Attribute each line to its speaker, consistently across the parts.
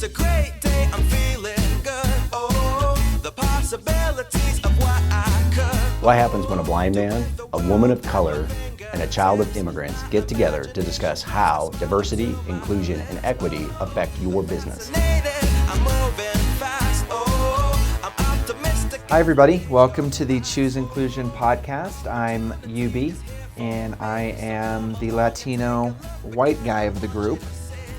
Speaker 1: a great day, I'm feeling good. Oh, the possibilities of what I could.
Speaker 2: What happens when a blind man, a woman of color, and a child of immigrants get together to discuss how diversity, inclusion, and equity affect your business?
Speaker 1: I'm moving fast. Oh, I'm optimistic.
Speaker 3: Hi everybody, welcome to the Choose Inclusion podcast. I'm UB and I am the Latino white guy of the group.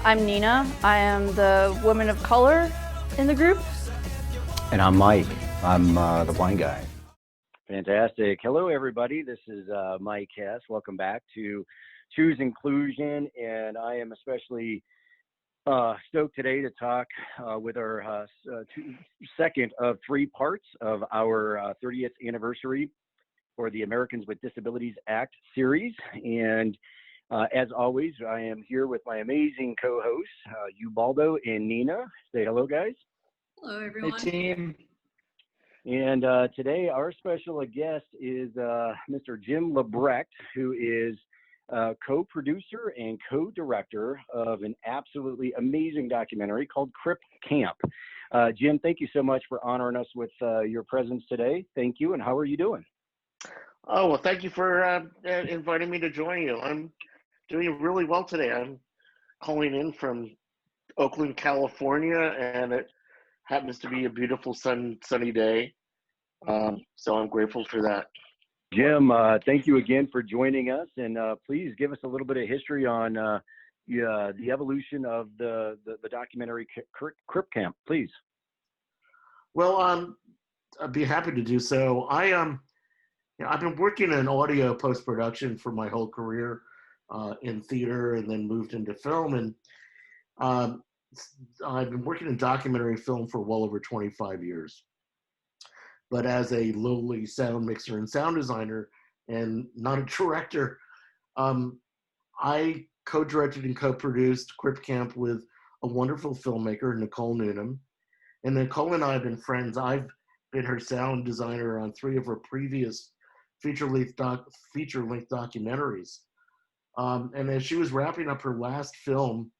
Speaker 4: I'm Nina. I am the woman of color in the group.
Speaker 2: And I'm Mike. I'm the blind guy.
Speaker 5: Fantastic. Hello, everybody. This is Mike Hess. Welcome back to Choose Inclusion. And I am especially stoked today to talk with our second of three parts of our 30th anniversary for the Americans with Disabilities Act series. And as always, I am here with my amazing co-hosts, Ubaldo and Nina. Say hello, guys.
Speaker 6: Hello, everyone.
Speaker 3: Hey, team.
Speaker 5: And today our special guest is Mr. Jim Lebrecht, who is co-producer and co-director of an absolutely amazing documentary called Crip Camp. Jim, thank you so much for honoring us with your presence today. Thank you. And how are you doing?
Speaker 7: Oh, well, thank you for inviting me to join you. I'm doing really well today. I'm calling in from Oakland, California, and it happens to be a beautiful sunny day. So I'm grateful for that.
Speaker 5: Jim, thank you again for joining us. And please give us a little bit of history on the evolution of the documentary Crip Camp, please.
Speaker 7: Well, I'd be happy to do so. I've been working in audio post-production for my whole career in theater, and then moved into film. And I've been working in documentary film for well over 25 years. But as a lowly sound mixer and sound designer and not a director, I co-directed and co-produced Crip Camp with a wonderful filmmaker, Nicole Noonan. And Nicole and I have been friends. I've been her sound designer on 3 of her previous feature-length documentaries. And as she was wrapping up her last film,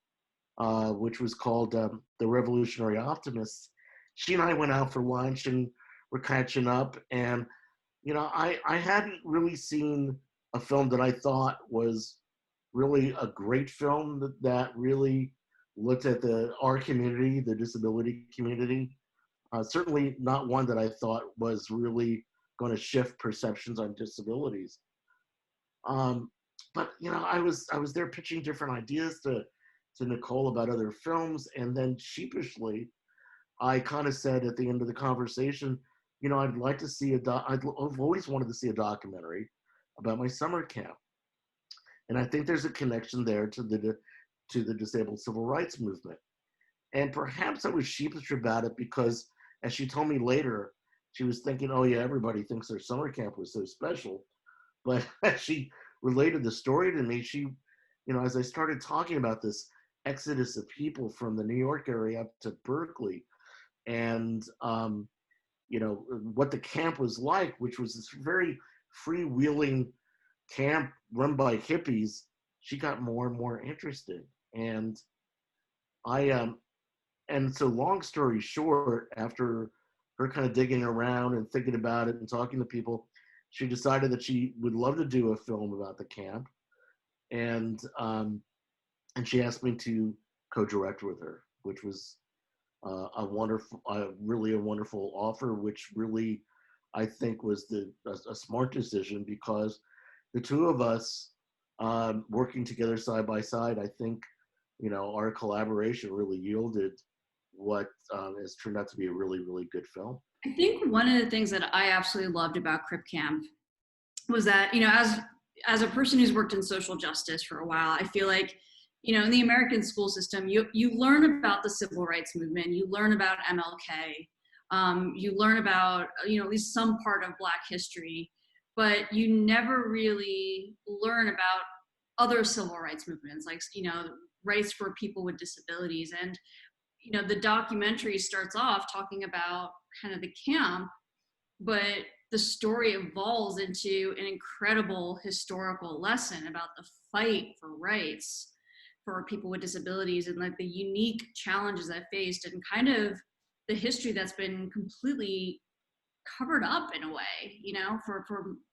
Speaker 7: which was called The Revolutionary Optimists, she and I went out for lunch and we're catching up. And, I hadn't really seen a film that I thought was really a great film that really looked at our community, the disability community. Certainly not one that I thought was really going to shift perceptions on disabilities. But I was there pitching different ideas to Nicole about other films, and then sheepishly, I kind of said at the end of the conversation, I'd like to see I've always wanted to see a documentary about my summer camp, and I think there's a connection there to the disabled civil rights movement. And perhaps I was sheepish about it because, as she told me later, she was thinking, oh yeah, everybody thinks their summer camp was so special. But as she related the story to me, she, as I started talking about this exodus of people from the New York area up to Berkeley, and, what the camp was like, which was this very freewheeling camp run by hippies, she got more and more interested. And and so long story short, after her kind of digging around and thinking about it and talking to people, she decided that she would love to do a film about the camp. And she asked me to co-direct with her, which was really a wonderful offer, which really, I think, was a smart decision, because the two of us working together side by side, I think, our collaboration really yielded what has turned out to be a really, really good film.
Speaker 6: I think one of the things that I absolutely loved about Crip Camp was that, as a person who's worked in social justice for a while, I feel like, in the American school system, you learn about the civil rights movement, you learn about MLK, you learn about, at least some part of Black history, but you never really learn about other civil rights movements, like, rights for people with disabilities. And, the documentary starts off talking about kind of the camp, but the story evolves into an incredible historical lesson about the fight for rights for people with disabilities and like the unique challenges that faced and kind of the history that's been completely covered up in a way, you know, for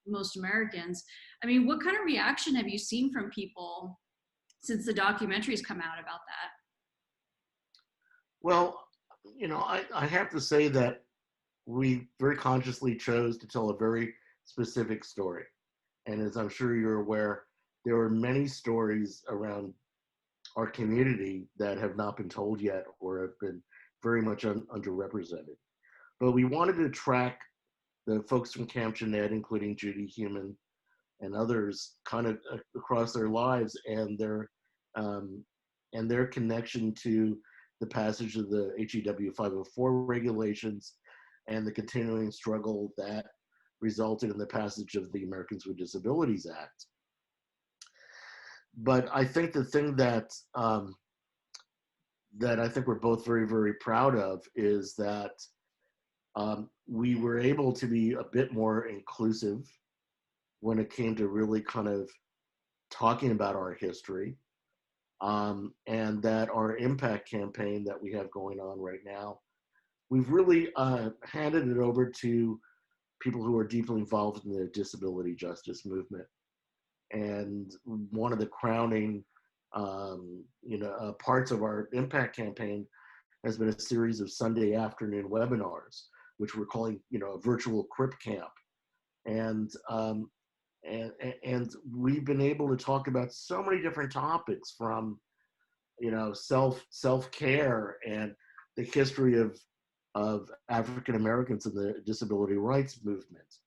Speaker 6: most Americans. I mean, what kind of reaction have you seen from people since the documentary's come out about that?
Speaker 7: Well, I have to say that we very consciously chose to tell a very specific story. And as I'm sure you're aware, there are many stories around our community that have not been told yet or have been very much underrepresented. But we wanted to track the folks from Camp Jeanette, including Judy Heumann and others, kind of across their lives and their connection to the passage of the HEW 504 regulations and the continuing struggle that resulted in the passage of the Americans with Disabilities Act. But I think the thing that that I think we're both very, very proud of is that we were able to be a bit more inclusive when it came to really kind of talking about our history, and that our impact campaign that we have going on right now, we've really handed it over to people who are deeply involved in the disability justice movement. And one of the crowning parts of our impact campaign has been a series of Sunday afternoon webinars, which we're calling, a virtual Crip camp. And we've been able to talk about so many different topics, from, self-care and the history of African Americans in the disability rights movement,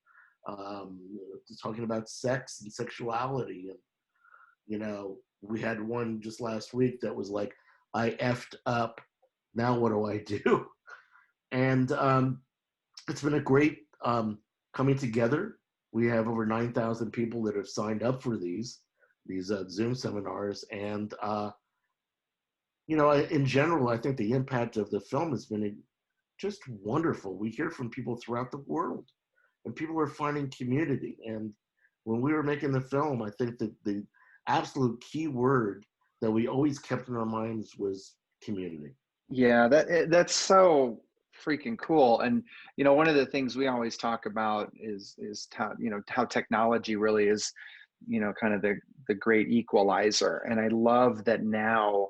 Speaker 7: talking about sex and sexuality. And, we had one just last week that was like, I effed up, now what do I do? And it's been a great coming together. We have over 9,000 people that have signed up for these Zoom seminars. And, in general, I think the impact of the film has been just wonderful. We hear from people throughout the world, and people are finding community. And when we were making the film, I think that the absolute key word that we always kept in our minds was community.
Speaker 3: Yeah, that's so freaking cool. And one of the things we always talk about is how how technology really is kind of the great equalizer. And I love that now,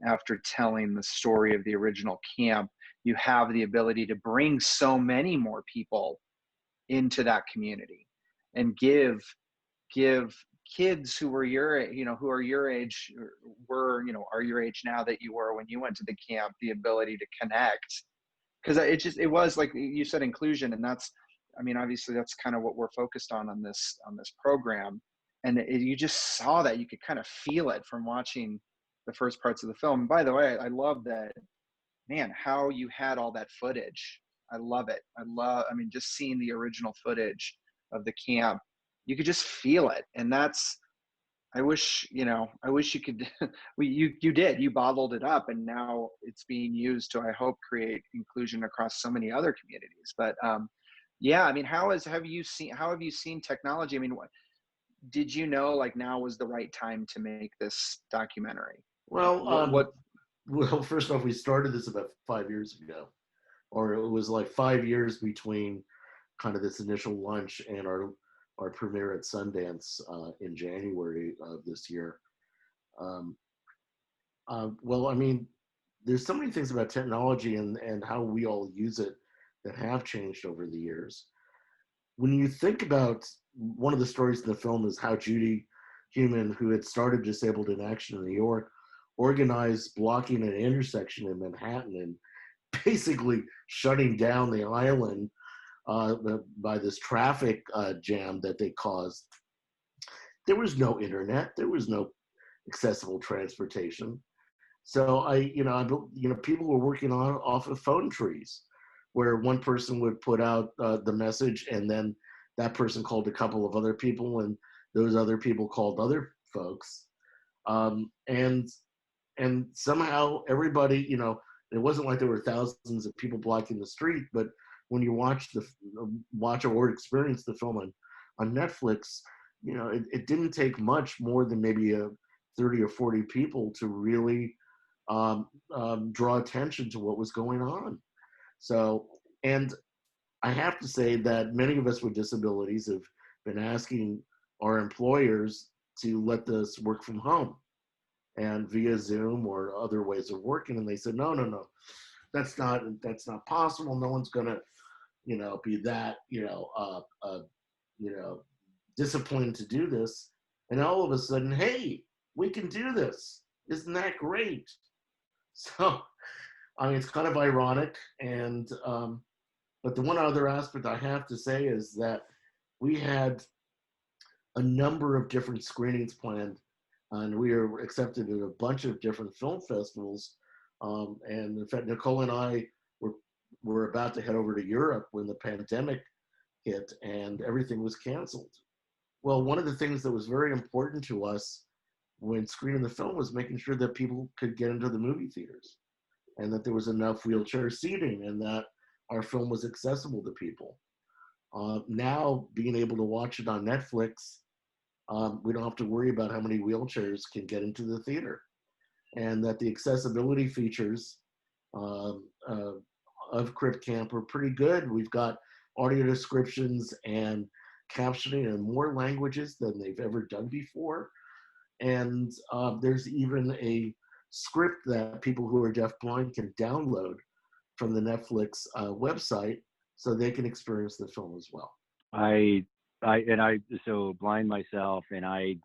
Speaker 3: after telling the story of the original camp, you have the ability to bring so many more people into that community and give kids who were who are your age, are your age now that you were when you went to the camp, the ability to connect. Because it was like you said, inclusion. And that's, obviously that's kind of what we're focused on this program. And you just saw that, you could kind of feel it from watching the first parts of the film. And by the way, I love that, man, how you had all that footage. I love it. Just seeing the original footage of the camp, you could just feel it. And that's, I wish you could, you bottled it up, and now it's being used to, I hope, create inclusion across so many other communities. But yeah, how have you seen technology? Did you know like now was the right time to make this documentary?
Speaker 7: Well, well, first off, we started this about 5 years ago, or it was like 5 years between kind of this initial launch and our premiere at Sundance in January of this year. There's so many things about technology and how we all use it that have changed over the years. When you think about, one of the stories in the film is how Judy Heumann, who had started Disabled in Action in New York, organized blocking an intersection in Manhattan and basically shutting down the island by this traffic jam that they caused. There was no internet. There was no accessible transportation. So people were working off of phone trees, where one person would put out the message, and then that person called a couple of other people, and those other people called other folks, and somehow everybody, it wasn't like there were thousands of people blocking the street, but when you watch or experience the film on Netflix, it didn't take much more than maybe a 30 or 40 people to really draw attention to what was going on. So, and I have to say that many of us with disabilities have been asking our employers to let us work from home and via Zoom or other ways of working. And they said, no, no, no, that's not possible. No one's going to, be that, disciplined to do this. And all of a sudden, hey, we can do this. Isn't that great? So, I mean, it's kind of ironic. And, but the one other aspect I have to say is that we had a number of different screenings planned, and we were accepted at a bunch of different film festivals. And in fact, Nicole and I were about to head over to Europe when the pandemic hit and everything was canceled. Well, one of the things that was very important to us when screening the film was making sure that people could get into the movie theaters and that there was enough wheelchair seating and that our film was accessible to people. Now, being able to watch it on Netflix, we don't have to worry about how many wheelchairs can get into the theater, and that the accessibility features of Crip Camp are pretty good. We've got audio descriptions and captioning in more languages than they've ever done before. And there's even a script that people who are deafblind can download from the Netflix website so they can experience the film as well.
Speaker 5: I so blind myself, and I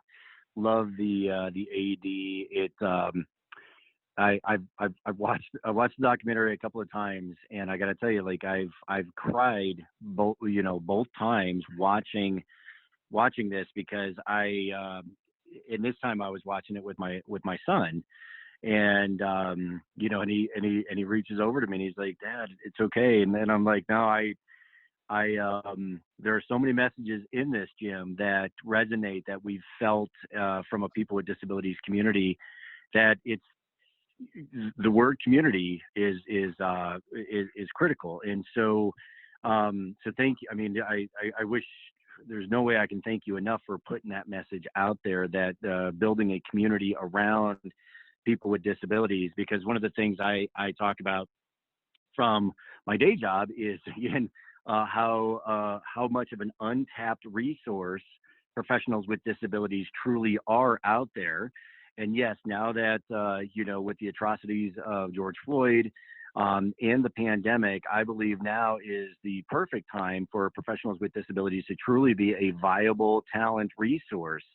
Speaker 5: love the AD. I've watched the documentary a couple of times, and I got to tell you, like I've cried both times watching this, because and this time I was watching it with my son, and and he reaches over to me and he's like, "Dad, it's okay." And then I'm like, "No, there are so many messages in this, Jim, that resonate, that we've felt from a people with disabilities community, that it's the word community is critical." And so thank you. I mean, I wish, there's no way I can thank you enough for putting that message out there, that building a community around people with disabilities, because one of the things I talk about from my day job is, again, how much of an untapped resource professionals with disabilities truly are out there. And yes, now that, with the atrocities of George Floyd and the pandemic, I believe now is the perfect time for professionals with disabilities to truly be a viable talent resource.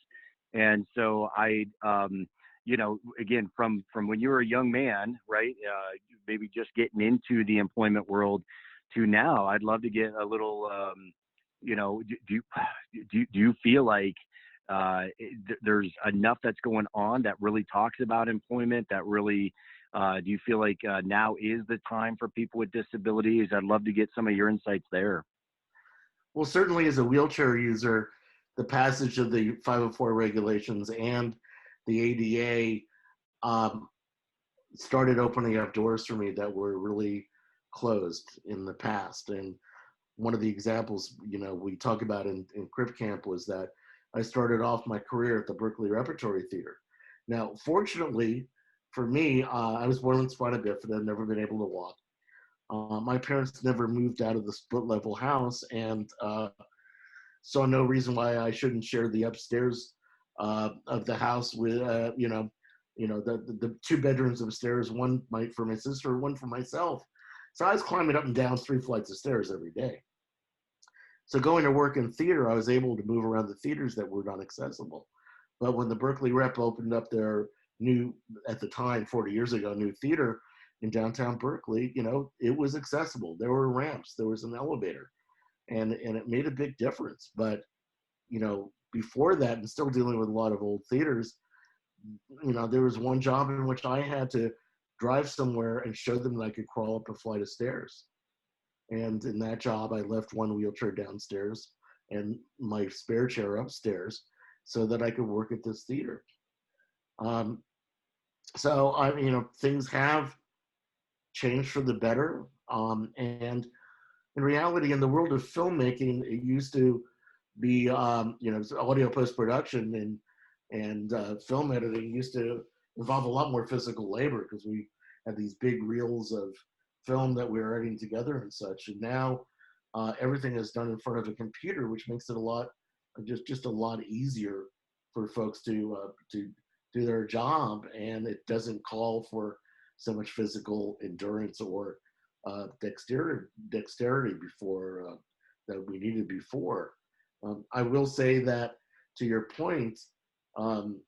Speaker 5: And so again, from when you were a young man, right, maybe just getting into the employment world to now, I'd love to get a little, do you feel like there's enough that's going on that really talks about employment, that really, do you feel like now is the time for people with disabilities? I'd love to get some of your insights there.
Speaker 7: Well, certainly as a wheelchair user, the passage of the 504 regulations and the ADA started opening up doors for me that were really closed in the past. And one of the examples, we talk about in Crip Camp was that I started off my career at the Berkeley Repertory Theater. Now, fortunately for me, I was born with spina bifida, never been able to walk. My parents never moved out of the split level house, and saw no reason why I shouldn't share the upstairs of the house with, the 2 bedrooms upstairs, one for my sister, one for myself. So I was climbing up and down 3 flights of stairs every day. So going to work in theater, I was able to move around the theaters that were not accessible. But when the Berkeley Rep opened up their new, at the time, 40 years ago, new theater in downtown Berkeley, it was accessible. There were ramps, there was an elevator, and it made a big difference. But, before that, and still dealing with a lot of old theaters, there was one job in which I had to drive somewhere and show them that I could crawl up a flight of stairs. And in that job, I left one wheelchair downstairs and my spare chair upstairs so that I could work at this theater. Things have changed for the better. And in reality, in the world of filmmaking, it used to be, audio post-production, and And film editing used to involve a lot more physical labor because we had these big reels of film that we were editing together and such. And now everything is done in front of a computer, which makes it a lot just a lot easier for folks to do their job, and it doesn't call for so much physical endurance or dexterity before that we needed before. I will say that to your point, um,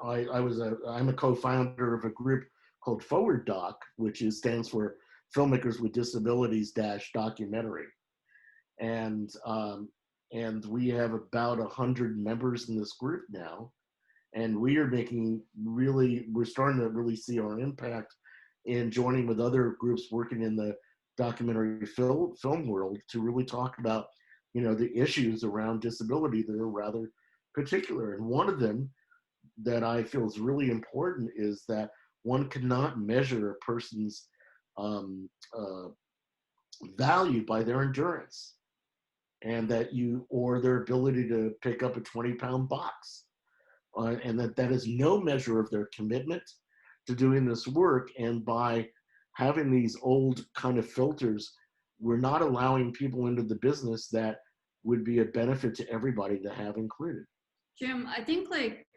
Speaker 7: I'm a co-founder of a group called Forward Doc, which stands for Filmmakers with Disabilities Documentary, and we have about 100 members in this group now, and we're starting to really see our impact in joining with other groups working in the documentary film world to really talk about, the issues around disability that are rather particular. And one of them that I feel is really important is that one cannot measure a person's value by their endurance, and or their ability to pick up a 20-pound box, and that is no measure of their commitment to doing this work. And by having these old kind of filters, we're not allowing people into the business that would be a benefit to everybody to have included.
Speaker 6: Jim, I think like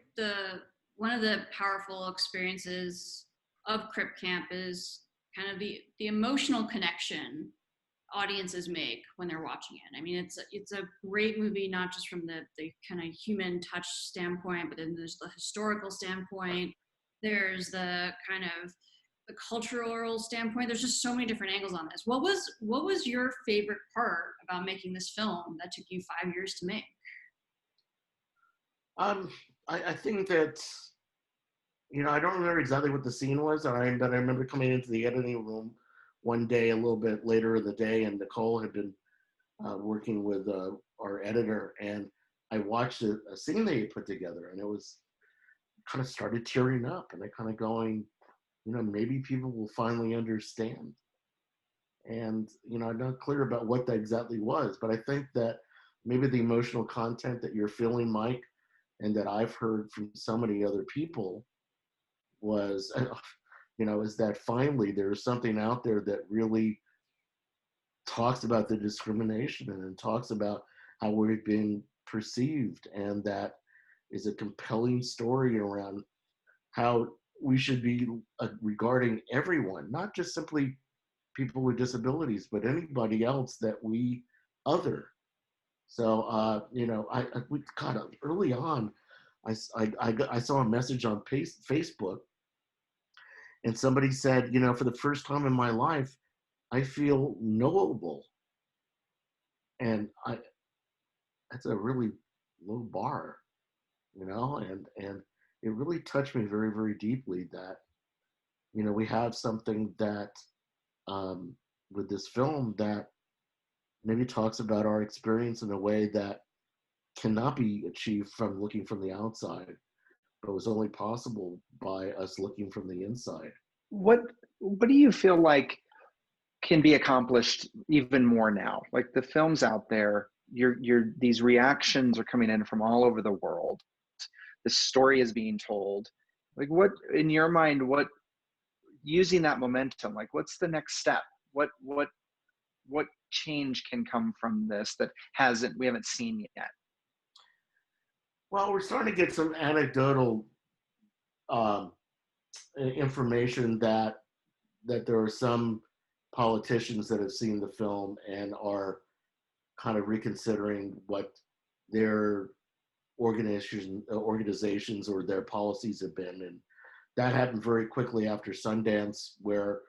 Speaker 6: one of the powerful experiences of Crip Camp is kind of the emotional connection audiences make when they're watching it. I mean, it's a great movie, not just from the kind of human touch standpoint, but then there's the historical standpoint. There's the kind of the cultural standpoint. There's just so many different angles on this. What was your favorite part about making this film that took you 5 years to make?
Speaker 7: I think that, I don't remember exactly what the scene was, but I remember coming into the editing room one day, a little bit later in the day, and Nicole had been working with our editor, and I watched a scene they put together, and it was kind of started tearing up, and I kind of going, maybe people will finally understand. And, I'm not clear about what that exactly was, but I think that maybe the emotional content that you're feeling, Mike, and that I've heard from so many other people was, is that finally there's something out there that really talks about the discrimination and talks about how we've been perceived, and that is a compelling story around how we should be regarding everyone, not just simply people with disabilities, but anybody else that we other. So, we got early on, I saw a message on Facebook, and somebody said, for the first time in my life, I feel knowable. And that's a really low bar, and it really touched me very, very deeply that, we have something that, with this film, that maybe talks about our experience in a way that cannot be achieved from looking from the outside, but was only possible by us looking from the inside.
Speaker 3: What do you feel like can be accomplished even more now? Like, the film's out there, these reactions are coming in from all over the world. The story is being told. Like, what, in your mind, using that momentum, like, what's the next step? What change can come from this that we haven't seen yet?
Speaker 7: Well, we're starting to get some anecdotal information that there are some politicians that have seen the film and are kind of reconsidering what their organizations or their policies have been. And that happened very quickly after Sundance, where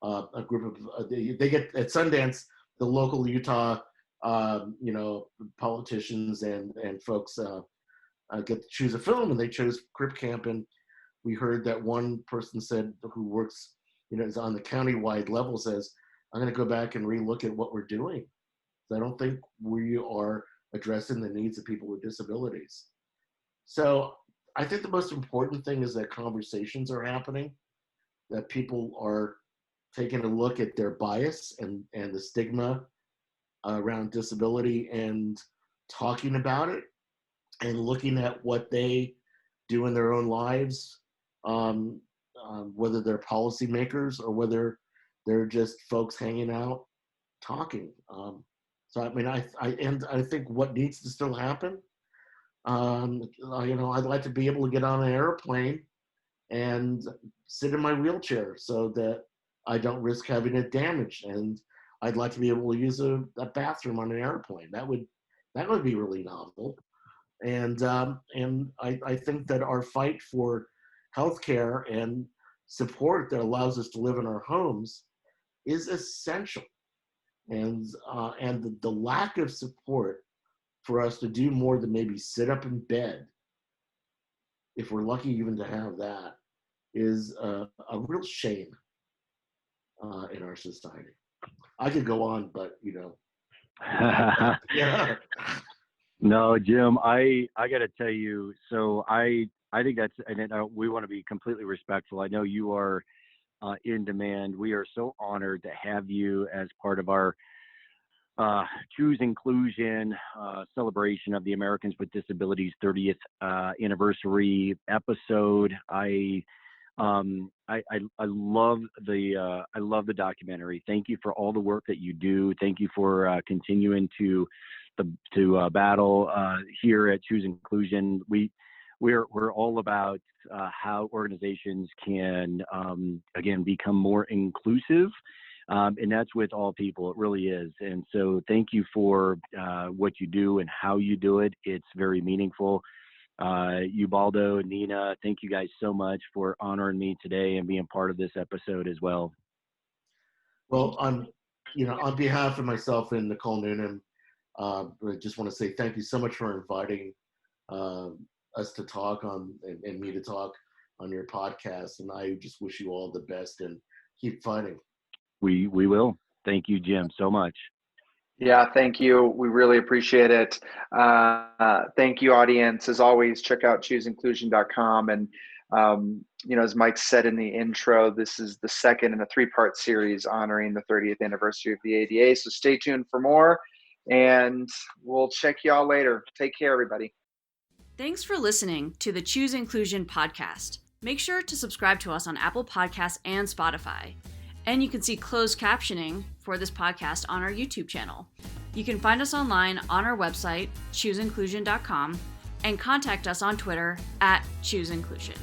Speaker 7: a group of they get at Sundance, the local Utah politicians and folks get to choose a film, and they chose Crip Camp. And we heard that one person said, who works, is on the county-wide level, says, I'm going to go back and relook at what we're doing. I don't think we are addressing the needs of people with disabilities. So I think the most important thing is that conversations are happening, that people are taking a look at their bias and the stigma around disability and talking about it, and looking at what they doing their own lives, whether they're policymakers or whether they're just folks hanging out talking. So I mean, I think what needs to still happen. I'd like to be able to get on an airplane and sit in my wheelchair so that I don't risk having it damaged. And I'd like to be able to use a bathroom on an airplane. That would be really novel. And I think that our fight for healthcare and support that allows us to live in our homes is essential. And the lack of support for us to do more than maybe sit up in bed, if we're lucky even to have that, is a real shame in our society. I could go on, but yeah.
Speaker 5: No, Jim, I got to tell you, so I think that's, and we want to be completely respectful. I know you are in demand. We are so honored to have you as part of our Choose Inclusion celebration of the Americans with Disabilities 30th anniversary episode. I love the documentary. Thank you for all the work that you do. Thank you for continuing to battle here at Choose Inclusion. We're all about how organizations can again become more inclusive, and that's with all people. It really is. And so thank you for what you do and how you do it. It's very meaningful. Ubaldo, Nina, thank you guys so much for honoring me today and being part of this episode as well.
Speaker 7: Well, on behalf of myself and Nicole Noonan, I just want to say thank you so much for inviting us to talk on and me to talk on your podcast. And I just wish you all the best and keep fighting.
Speaker 5: We will. Thank you, Jim, so much.
Speaker 3: Yeah, thank you. We really appreciate it. Thank you, audience. As always, check out chooseinclusion.com. And, as Mike said in the intro, this is the second in a 3-part series honoring the 30th anniversary of the ADA. So stay tuned for more, and we'll check y'all later. Take care, everybody.
Speaker 6: Thanks for listening to the Choose Inclusion podcast. Make sure to subscribe to us on Apple Podcasts and Spotify. And you can see closed captioning for this podcast on our YouTube channel. You can find us online on our website, chooseinclusion.com, and contact us on Twitter @ChooseInclusion.